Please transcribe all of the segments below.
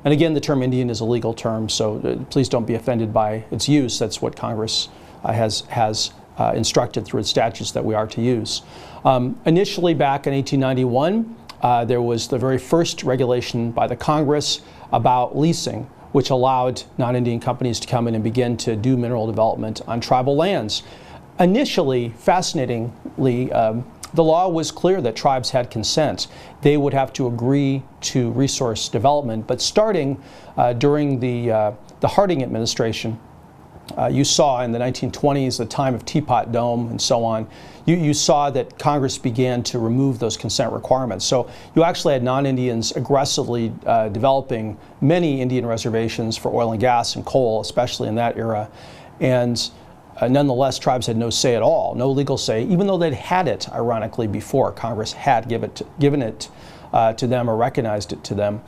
And again, the term Indian is a legal term, so please don't be offended by its use. That's what Congress has instructed through its statutes that we are to use. Initially, back in 1891, there was the very first regulation by the Congress about leasing, which allowed non-Indian companies to come in and begin to do mineral development on tribal lands. Initially, fascinatingly, the law was clear that tribes had consent. They would have to agree to resource development, but starting during the Harding administration, you saw in the 1920s, the time of Teapot Dome and so on, you saw that Congress began to remove those consent requirements. So you actually had non-Indians aggressively developing many Indian reservations for oil and gas and coal, especially in that era. And nonetheless, tribes had no say at all, no legal say, even though they'd had it, ironically, before. Congress had given it to them or recognized it to them,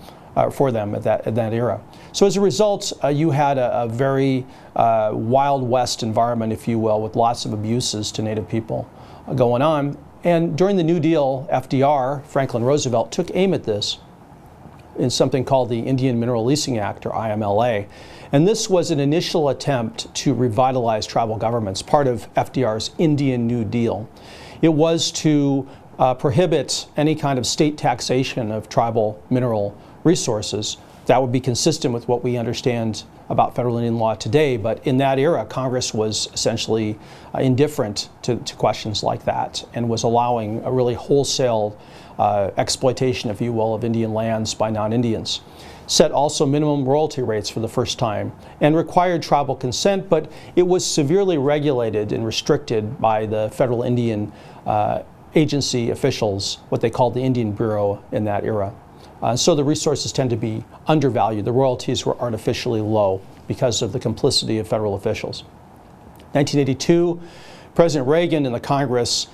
for them at that era. So as a result, you had a very Wild West environment, if you will, with lots of abuses to Native people going on. And during the New Deal, FDR, Franklin Roosevelt, took aim at this in something called the Indian Mineral Leasing Act, or IMLA. And this was an initial attempt to revitalize tribal governments, part of FDR's Indian New Deal. It was to prohibit any kind of state taxation of tribal mineral resources. That would be consistent with what we understand about federal Indian law today, but in that era, Congress was essentially indifferent to questions like that and was allowing a really wholesale exploitation, if you will, of Indian lands by non-Indians. Set also minimum royalty rates for the first time and required tribal consent, but it was severely regulated and restricted by the federal Indian agency officials, what they called the Indian Bureau in that era. So the resources tend to be undervalued. The royalties were artificially low because of the complicity of federal officials. 1982, President Reagan and the Congress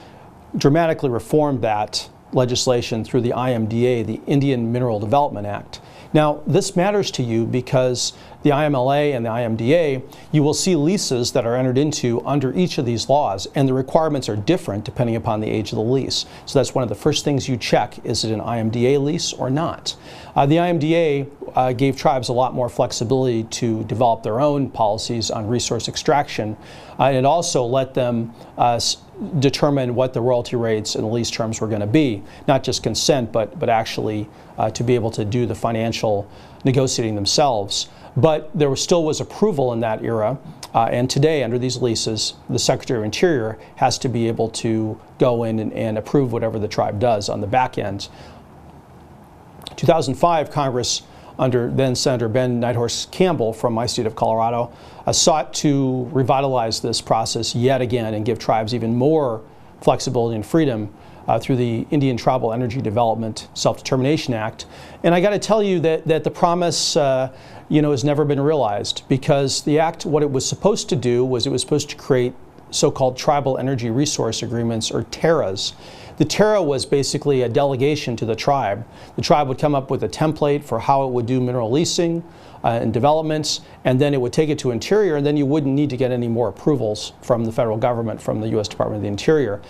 dramatically reformed that legislation through the IMDA, the Indian Mineral Development Act. Now, this matters to you because the IMLA and the IMDA, you will see leases that are entered into under each of these laws, and the requirements are different depending upon the age of the lease. So that's one of the first things you check. Is it an IMDA lease or not? The IMDA gave tribes a lot more flexibility to develop their own policies on resource extraction, and it also let them determine what the royalty rates and the lease terms were going to be. Not just consent, but actually to be able to do the financial negotiating themselves. But there still was approval in that era, and today under these leases, the Secretary of Interior has to be able to go in and approve whatever the tribe does on the back end. 2005, Congress, under then Senator Ben Nighthorse Campbell from my state of Colorado, sought to revitalize this process yet again and give tribes even more flexibility and freedom through the Indian Tribal Energy Development Self-Determination Act. And I got to tell you that the promise has never been realized, because the act, what it was supposed to do was it was supposed to create so-called Tribal Energy Resource Agreements, or TERAs. The TERA was basically a delegation to the tribe. The tribe would come up with a template for how it would do mineral leasing and developments, and then it would take it to Interior, and then you wouldn't need to get any more approvals from the federal government, from the U.S. Department of the Interior.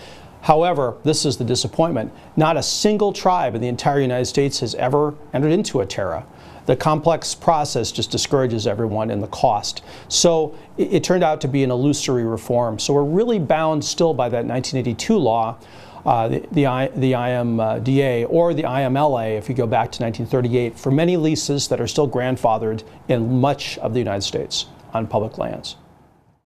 However, this is the disappointment. Not a single tribe in the entire United States has ever entered into a TERA. The complex process just discourages everyone in the cost. So it turned out to be an illusory reform. So we're really bound still by that 1982 law, the IMDA, or the IMLA, if you go back to 1938, for many leases that are still grandfathered in much of the United States on public lands.